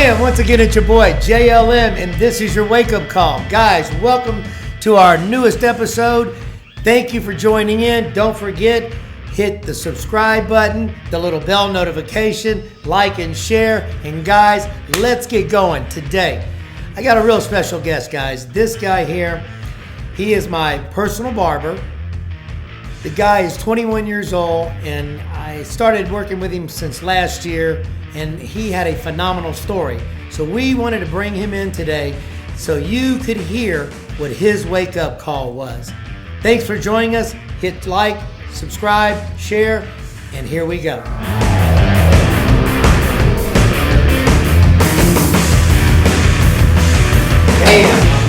And once again, it's your boy JLM, and this is your wake-up call. Guys, welcome to our newest episode. Thank you for joining in. Don't forget, hit the subscribe button, the little bell notification, like and share. And guys, let's get going today. I got a real special guest, guys. This guy here, he is my personal barber. The guy is 21 years old, and I started working with him since last year, and he had a phenomenal story. So we wanted to bring him in today so you could hear what his wake-up call was. Thanks for joining us. Hit like, subscribe, share, and here we go.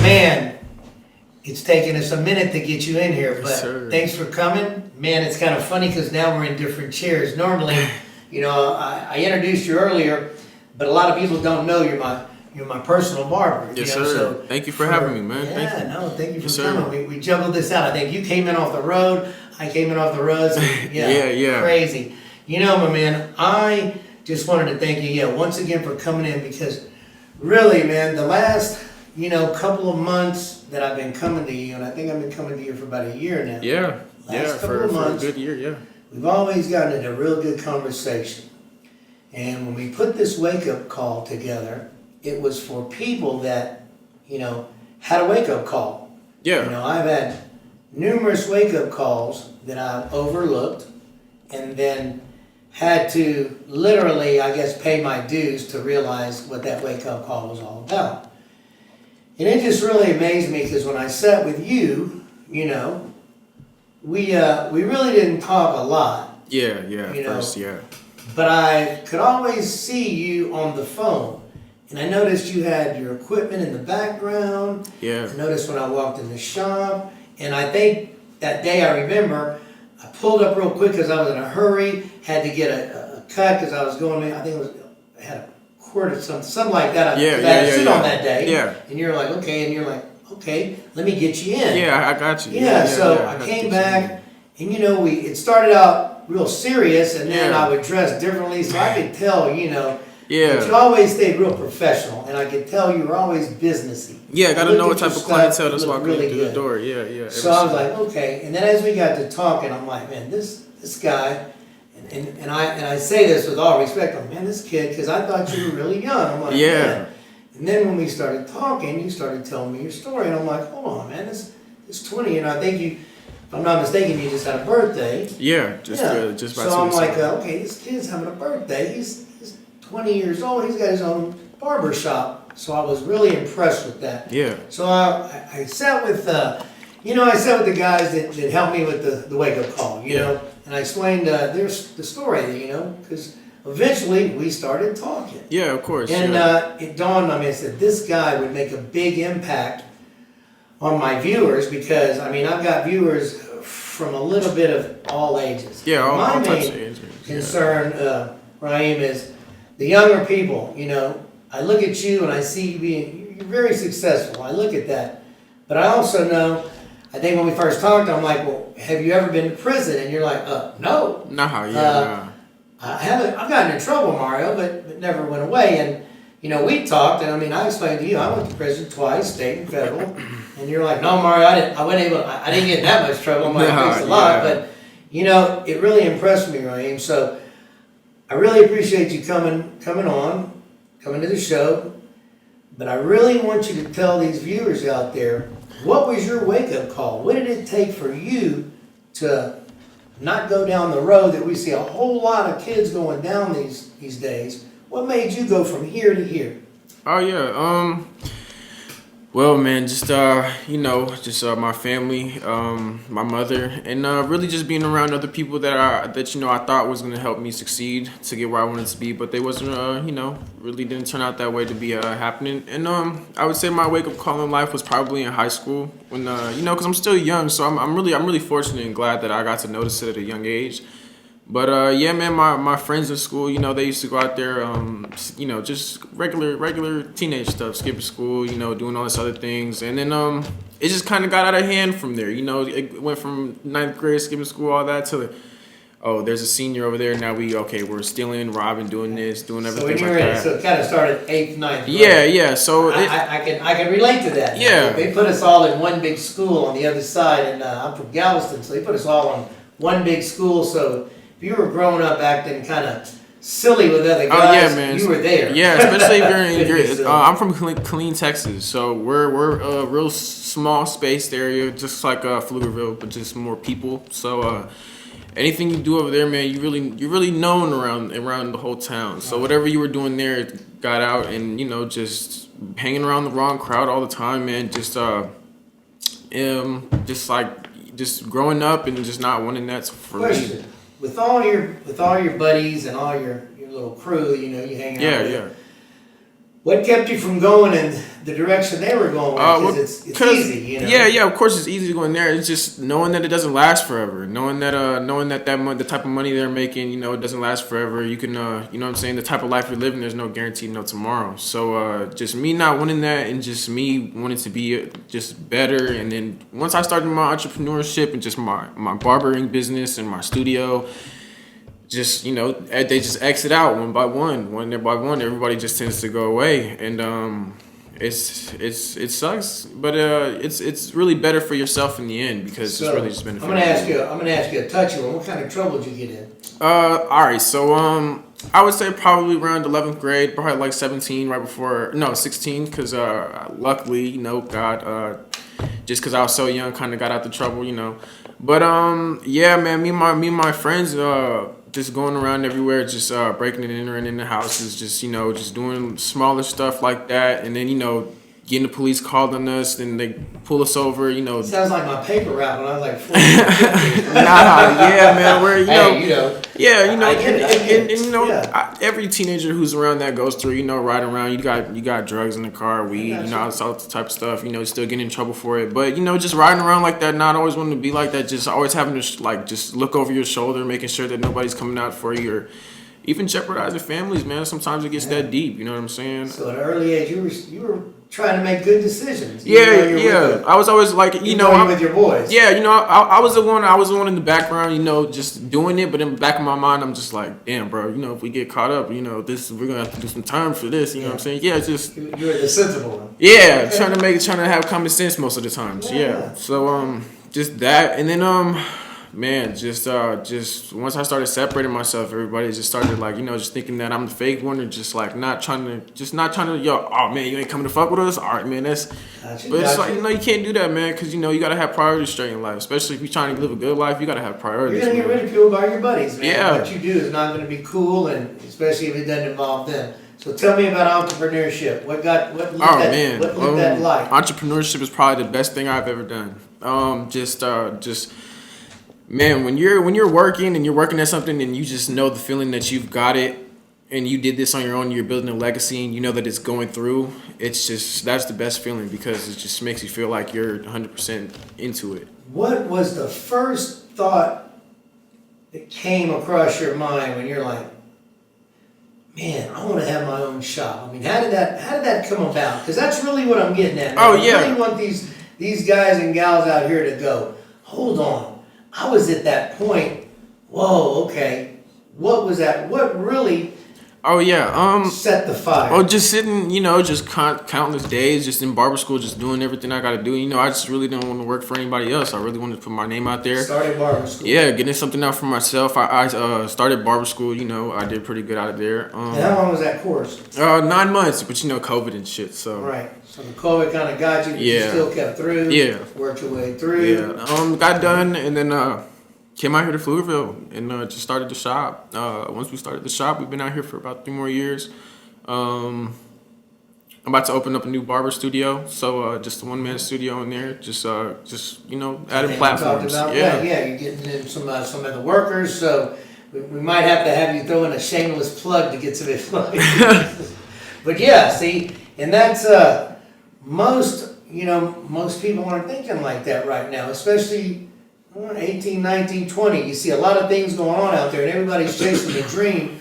Man, it's taken us a minute to get you in here, but thanks for coming. Man, it's kind of funny because now we're in different chairs. Normally, I introduced you earlier, but a lot of people don't know you're my personal barber. Yes, sir. So thank you for having me, man. Thank you for coming. We juggled this out. I think you came in off the road. I came in off the road. So yeah. Crazy. My man, I just wanted to thank you, once again for coming in, because really, man, the last couple of months that I've been coming to you, and I think I've been coming to you for about a year now. For a good year, We've always gotten into a real good conversation. And when we put this wake-up call together, it was for people that, had a wake-up call. Yeah. I've had numerous wake-up calls that I've overlooked and then had to literally, pay my dues to realize what that wake-up call was all about. And it just really amazed me because when I sat with you, we really didn't talk a lot. But I could always see you on the phone. And I noticed you had your equipment in the background. Yeah. I noticed when I walked in the shop. And I think that day I remember, I pulled up real quick because I was in a hurry, had to get a cut because I was going, I had a cord or something like that. I had to sit on that day. Yeah. And you're like, okay. And you're like, okay, let me get you in. Yeah, I got you. So I came back, and it started out real serious, and then I would dress differently, so I could tell, but you always stayed real professional, and I could tell you were always businessy. Yeah, I got to know what type of clientele that's walking really through the door. Yeah. So I was like, okay, and then as we got to talking, I'm like, man, this guy, and I say this with all respect, I'm like, man, this kid, because I thought you were really young. I'm like, man. And then when we started talking, you started telling me your story, and I'm like, hold on, man, this 20, and I think you, if I'm not mistaken, you just had a birthday. Just by 2 So I'm like, okay, this kid's having a birthday. He's 20 years old. He's got his own barber shop. So I was really impressed with that. Yeah. So I sat with, the guys that helped me with the wake-up call, know, and I explained the story, because eventually we started talking. Yeah, of course. And it dawned on me, I said, this guy would make a big impact on my viewers, because I've got viewers from a little bit of all ages. Yeah, all my types of main ages. concern, Raheem, is the younger people. I look at you and I see you you're very successful. I look at that, but I also know. I think when we first talked, I'm like, well, have you ever been to prison? And you're like, no. Nah. I haven't. I've gotten in trouble, Mario, but never went away. And we talked, and I explained to you, I went to prison twice, state and federal. And you're like, no, Mario, I didn't get in that much trouble. I'm like, thanks a lot. But, it really impressed me, Raheem. So I really appreciate you coming to the show. But I really want you to tell these viewers out there, what was your wake-up call? What did it take for you to not go down the road that we see a whole lot of kids going down these days? What made you go from here to here? Oh, yeah. Well, man, just my family, my mother, and really just being around other people that I thought was gonna help me succeed to get where I wanted to be, but they wasn't, really didn't turn out that way to be happening. And I would say my wake up call in life was probably in high school when because I'm still young, so I'm really fortunate and glad that I got to notice it at a young age. But man, my friends in school, they used to go out there, just regular teenage stuff, skipping school, doing all this other things, and then it just kind of got out of hand from there. It went from 9th grade skipping school, all that, to oh, there's a senior over there. Now we're stealing, robbing, doing this, doing everything So when like that. So it kind of started 8th, 9th grade. Yeah. So I can relate to that. Yeah. They put us all in one big school on the other side, and I'm from Galveston, so they put us all on one big school. So if you were growing up acting kind of silly with other guys, man. you were there. Yeah, especially if you're I'm from Killeen, Texas, so we're a real small spaced area, just like Pflugerville, but just more people. So anything you do over there, man, you're really known around the whole town. So whatever you were doing there got out, and just hanging around the wrong crowd all the time, man. Just growing up and just not wanting that for Question. me. With all your buddies and all your little crew, you hang out with. Yeah. What kept you from going in the direction they were going? Because it's easy, Yeah. Of course, it's easy going there. It's just knowing that it doesn't last forever. Knowing that the type of money they're making, it doesn't last forever. You can, you know what I'm saying. The type of life you're living, there's no guarantee, no tomorrow. So, just me not wanting that, and just me wanting to be just better. And then once I started my entrepreneurship and just my barbering business and my studio. Just they just exit out one by one. Everybody just tends to go away, and it sucks, but it's really better for yourself in the end because it's really just beneficial. I'm gonna ask you a touchy one. What kind of trouble did you get in? All right, so I would say probably around 11th grade, probably like 17, 16, because luckily, God, just because I was so young, kind of got out the trouble, But yeah, man, me and my friends, just going around everywhere, just breaking and entering in the houses, just just doing smaller stuff like that, and then getting the police called on us, then they pull us over, Sounds like my paper route when I was like 14. Yeah, man, we're I get it. every teenager who's around that goes through, riding around, you got drugs in the car, weed, all that type of stuff, still getting in trouble for it, but just riding around like that, not always wanting to be like that, just always having to just look over your shoulder, making sure that nobody's coming out for you, or even jeopardizing families, man. Sometimes it gets that deep, you know what I'm saying? So at an early age, you were trying to make good decisions. Yeah. I was always like, with your boys. Yeah, I was the one in the background, just doing it. But in the back of my mind, I'm just like, damn, bro, if we get caught up, we're gonna have to do some time for this. You know what I'm saying? Yeah, it's just you were the sensible one. Yeah, trying to have common sense most of the times. Yeah. So just that, and then man, just once I started separating myself, everybody just started just thinking that I'm the fake one, or just not trying to, oh man, you ain't coming to fuck with us. All right, man, that's. But it's like you can't do that, man, because you gotta have priorities straight in life, especially if you're trying to live a good life. You gotta have priorities. You're gonna get ridiculed by your buddies, man. Yeah. What you do is not gonna be cool, and especially if it doesn't involve them. So tell me about entrepreneurship. What lived that life? Entrepreneurship is probably the best thing I've ever done. Man, when you're working and you're working at something and you just know the feeling that you've got it and you did this on your own, you're building a legacy and you know that it's going through, that's the best feeling because it just makes you feel like you're 100% into it. What was the first thought that came across your mind when you're like, man, I want to have my own shop? I mean, how did that come about? Because that's really what I'm getting at. Oh, yeah. I really want these guys and gals out here to go, hold on. I was at that point. Whoa, okay. What was that? What really set the fire? Oh, just sitting, just countless days, just in barber school, just doing everything I got to do. I just really didn't want to work for anybody else. I really wanted to put my name out there. Started barber school. Yeah, getting something out for myself. I started barber school. I did pretty good out of there. And how long was that course? 9 months, but COVID and shit. So right. So the COVID kind of got you, but you still kept through. Yeah. Worked your way through. Yeah. Got done, and then came out here to Pflugerville and just started the shop. Once we started the shop, we've been out here for about 3 more years. I'm about to open up a new barber studio, so just a one-man studio in there. Just adding platforms. Yeah, you're getting in some of the workers. So we might have to have you throw in a shameless plug to get some advice. But yeah, see, and that's most people aren't thinking like that right now, especially 18, 19, 20. You see a lot of things going on out there, and everybody's chasing the dream,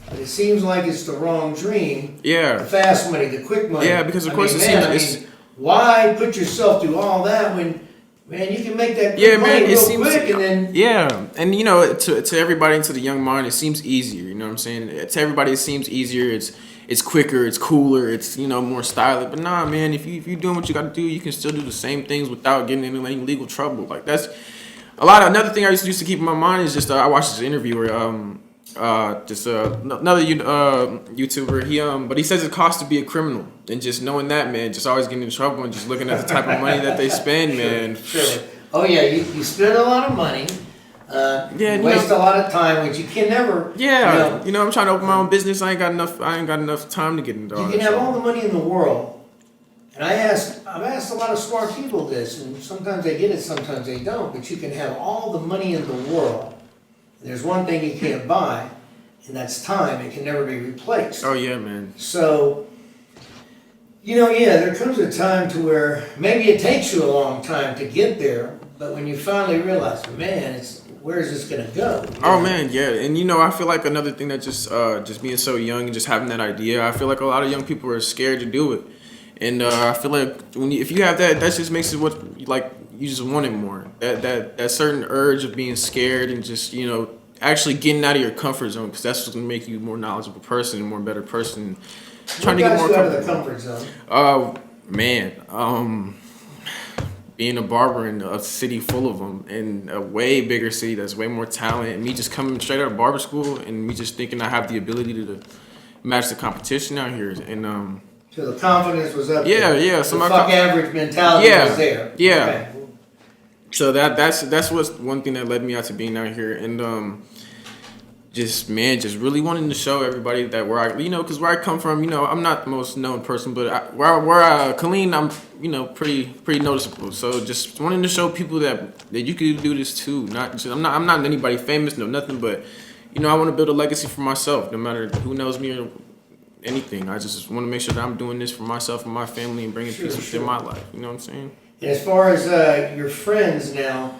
but it seems like it's the wrong dream. Yeah. The fast money, the quick money. Yeah, because of course it seems. Why put yourself through all that when Man, you can make that Yeah, money man, it real seems quick, and then and you know, to everybody, to the young mind, it seems easier. You know what I'm saying? To everybody, it seems easier. It's quicker. It's cooler. It's, you know, more stylish. But nah, man, if you're doing what you got to do, you can still do the same things without getting into any legal trouble. Like that's another thing I used to keep in my mind is just I watched this interview where another YouTuber, but he says it costs to be a criminal, and just knowing that, man, just always getting in trouble and just looking at the type of money that they spend, man. Sure. Oh yeah, you spend a lot of money. You waste a lot of time, which you can never. Yeah, you know, I'm trying to open my own business. I ain't got enough time to get into all You that. can have all the money in the world, and I've asked a lot of smart people this, and sometimes they get it, sometimes they don't. But you can have all the money in the world. And there's one thing you can't buy, and that's time. It can never be replaced. Oh yeah, man. So, there comes a time to where maybe it takes you a long time to get there, but when you finally realize, man, where is this gonna go? Oh man, yeah, and I feel like another thing that just being so young and just having that idea, I feel like a lot of young people are scared to do it, and I feel like if you have that just makes it you just want it more. That certain urge of being scared and just actually getting out of your comfort zone, because that's what's gonna make you a more knowledgeable person, a more better person. Trying to get more out of the comfort zone. Being a barber in a city full of them, in a way bigger city that's way more talent, and me just coming straight out of barber school, and me just thinking I have the ability to match the competition out here, and so the confidence was up. Yeah. So the average mentality was there. Yeah. Okay. So that's what's one thing that led me out to being out here, and just really wanting to show everybody that because where I come from, I'm not the most known person, but Killeen, I'm pretty noticeable. So just wanting to show people that you could do this too. I'm not anybody famous, no nothing, but I want to build a legacy for myself, no matter who knows me or anything. I just want to make sure that I'm doing this for myself and my family and bringing peace within my life. You know what I'm saying? And as far as your friends now,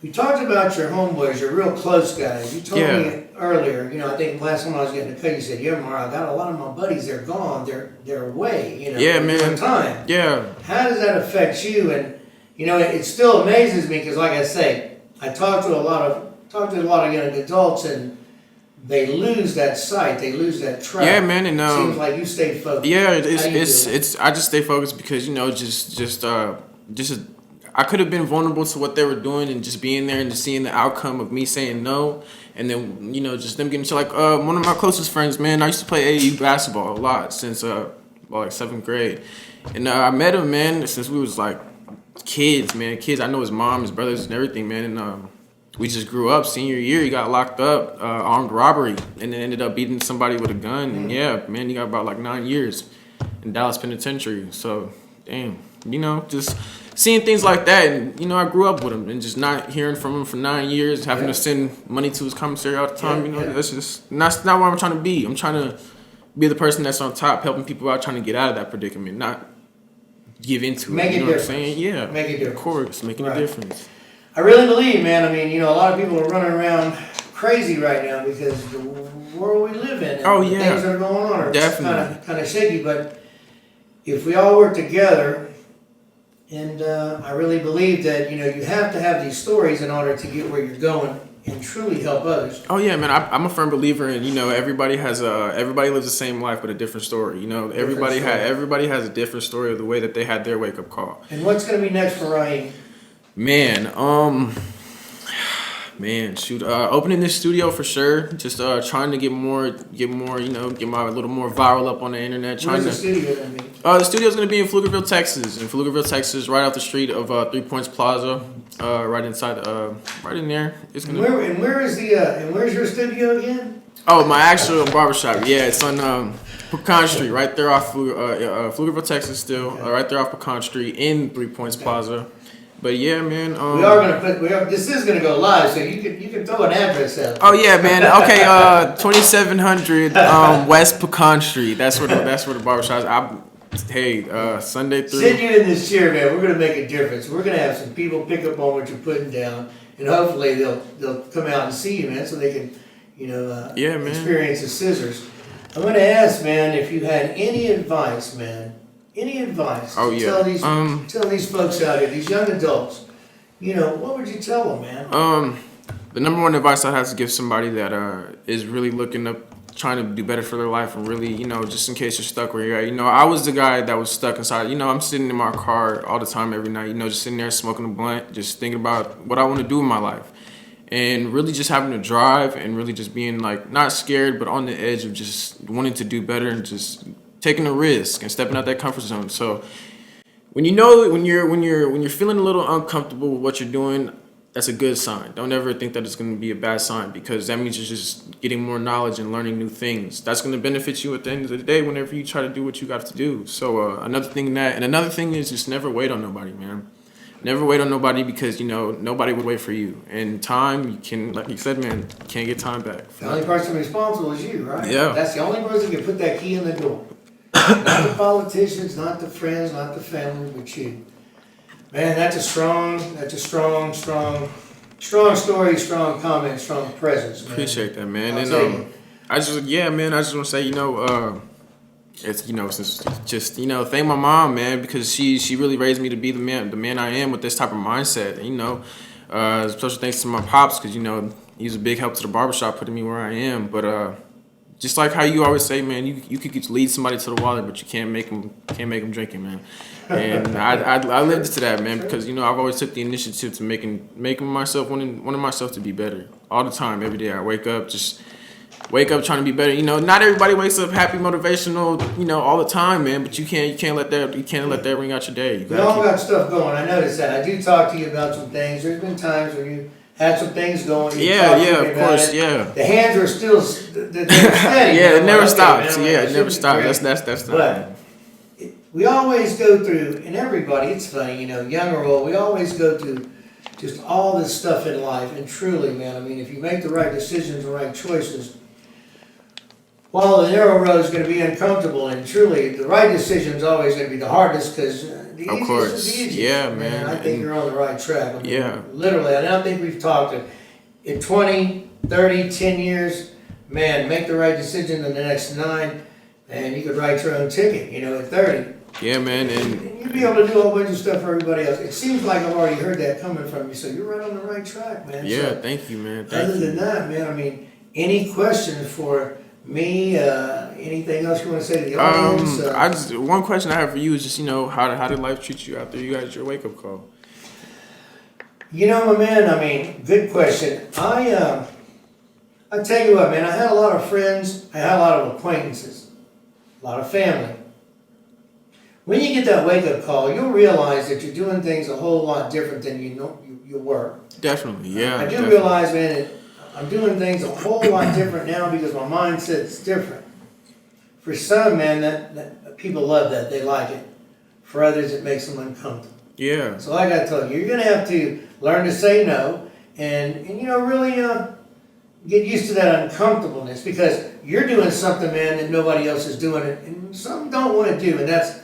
we talked about your homeboys, your real close guys. You told me earlier, I think last time I was getting a cut, you said, yeah, Mar, I got a lot of my buddies, they're gone, they're away, Yeah, man. Time. Yeah. How does that affect you? And, it still amazes me because, like I say, I talk to a lot of young adults, and they lose that sight, they lose that track. Yeah, man, and seems like you stay focused. Yeah, it's I just stay focused because I could have been vulnerable to what they were doing and just being there and just seeing the outcome of me saying no, and then just them getting to one of my closest friends, man. I used to play AAU basketball a lot since like 7th grade, and I met him, man, since we was like kids, man. I know his mom, his brothers, and everything, man, and we just grew up. Senior year, he got locked up, armed robbery, and then ended up beating somebody with a gun. And yeah, man, he got about like 9 years in Dallas Penitentiary. So, damn, just seeing things like that. And, I grew up with him, and just not hearing from him for 9 years, having to send money to his commissary all the time. That's not what I'm trying to be. I'm trying to be the person that's on top, helping people out, trying to get out of that predicament, not give into it. You know what I'm saying? Yeah. Make a difference. Of course, making a difference. I really believe, man. I mean, a lot of people are running around crazy right now because the world we live in and the things that are going on are kind of shaky. But if we all work together, and I really believe that, you have to have these stories in order to get where you're going and truly help others. Oh yeah, man. I'm a firm believer in, everybody lives the same life but a different story. Everybody has a different story of the way that they had their wake up call. And what's going to be next for Raheem? Man, shoot. Opening this studio for sure. Just trying to get my a little more viral up on the internet. Where's the studio gonna be? The studio's gonna be in Pflugerville, Texas. Right off the street of 3 Points Plaza. Right inside. Right in there. It's gonna. Where's your studio again? Oh, my actual barbershop. Yeah, it's on Pecan Street, right there off Pflugerville, Texas. Still, right there off Pecan Street in 3 Points Plaza. But yeah, man. This is gonna go live, so you can throw an address out. Oh yeah, man. Okay, 2700 West Pecan Street. That's where the barbershop is. Sunday through. Sit you in this chair, man. We're gonna make a difference. We're gonna have some people pick up on what you're putting down, and hopefully they'll come out and see you, man, so they can, experience the scissors. I'm gonna ask, man, if you had any advice, man, any advice Oh, to yeah. tell these folks out here, these young adults, what would you tell them, man? The number one advice I have to give somebody that is really looking up, trying to do better for their life, and really, just in case you're stuck where you're at. I was the guy that was stuck inside. I'm sitting in my car all the time, every night. Just sitting there smoking a blunt, just thinking about what I want to do in my life, and really just having to drive, and really just being like not scared, but on the edge of just wanting to do better and just taking a risk and stepping out that comfort zone. So when you're feeling a little uncomfortable with what you're doing, that's a good sign. Don't ever think that it's going to be a bad sign, because that means you're just getting more knowledge and learning new things. That's going to benefit you at the end of the day whenever you try to do what you got to do. So another thing is just never wait on nobody, man. Never wait on nobody, because nobody would wait for you. And time, you can, like you said, man, you can't get time back. The only person responsible is you, right? Yeah. That's the only person who can put that key in the door. Not the politicians, not the friends, not the family, but you. Man, that's a strong story, strong comment, strong presence, man. Appreciate that, man. I'll And I just want to say, thank my mom, man, because she really raised me to be the man I am with this type of mindset. Special thanks to my pops, because he's a big help to the barbershop, putting me where I am. But just like how you always say, man, you could lead somebody to the water, but you can't make them drink it, man. And I lived to that, man, because I've always took the initiative to making myself wanting myself to be better all the time, every day. I wake up trying to be better. Not everybody wakes up happy, motivational, all the time, man. But you can't let that ring out your day. We all got stuff going. I noticed that. I do talk to you about some things. There's been times when you had some things going. Yeah, of course, yeah. The hands are still they're steady. Yeah, it never stops. Yeah, it never stops. That's but we always go through, and everybody, it's funny, young or old, we always go through just all this stuff in life. And truly, man, if you make the right decisions, the right choices, while the narrow road is going to be uncomfortable, and truly, the right decision is always going to be the hardest, because the easiest is the easiest. Yeah, man. I think you're on the right track. Yeah. Literally, I don't think we've talked in 20, 30, 10 years, man, make the right decision in the next 9, and you could write your own ticket, at 30. Yeah, man. And you'd be able to do a whole bunch of stuff for everybody else. It seems like I've already heard that coming from you, so you're right on the right track, man. Yeah, so, thank you, man. Other than that, man, any questions for me? Anything else you want to say to the audience? One question I have for you is just, how did life treat you after you got your wake up call? My man, good question. I tell you what, man, I had a lot of friends, I had a lot of acquaintances, a lot of family. When you get that wake up call, you'll realize that you're doing things a whole lot different than you were. Definitely, yeah. I do realize, man, that I'm doing things a whole lot different now because my mindset's different. For some, man, that people love that. They like it. For others, it makes them uncomfortable. Yeah. So like I told you, you're going to have to learn to say no and really get used to that uncomfortableness, because you're doing something, man, that nobody else is doing it, and some don't want to do, and that's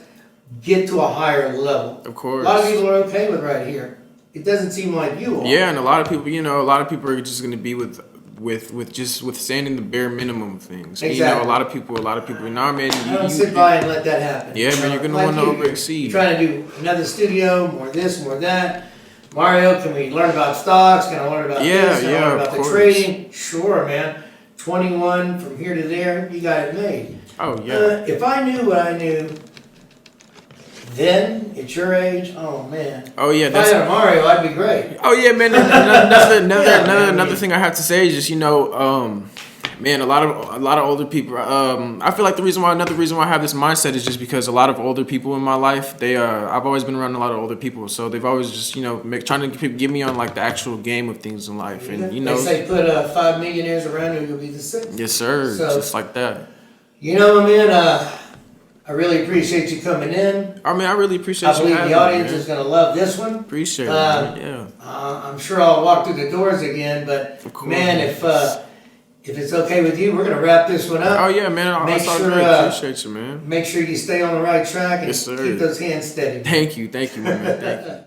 get to a higher level. Of course. A lot of people are okay with right here. It doesn't seem like you are. Yeah, and a lot of people are just going to be with standing the bare minimum of things. Exactly. A lot of people, man. I don't sit by and let that happen. Yeah, man, you're going to want to over-exceed. You're trying to do another studio, more this, more that. Mario, can we learn about stocks? Can I learn about this? Can I learn about the trading? Sure, man. 21 from here to there, you got it made. Oh, yeah. If I knew what I knew then, at your age, oh, man. Oh, yeah. If I had a Mario, I'd be great. Oh, yeah, man. Another thing I have to say is just, man, a lot of older people. I feel like another reason why I have this mindset is just because a lot of older people in my life, I've always been around a lot of older people, so they've always just trying to get me on like the actual game of things in life, and they say put 5 millionaires around you, you'll be the 6th. Yes, sir. So, just like that. Man, I really appreciate you coming in. I really appreciate you. I believe the audience is going to love this one. Appreciate it. Yeah. I'm sure I'll walk through the doors again, but man, if it's okay with you, we're going to wrap this one up. Oh, yeah, man. I appreciate you, man. Make sure you stay on the right track and yes, sir. keep those hands steady. Thank you, man. Thank you.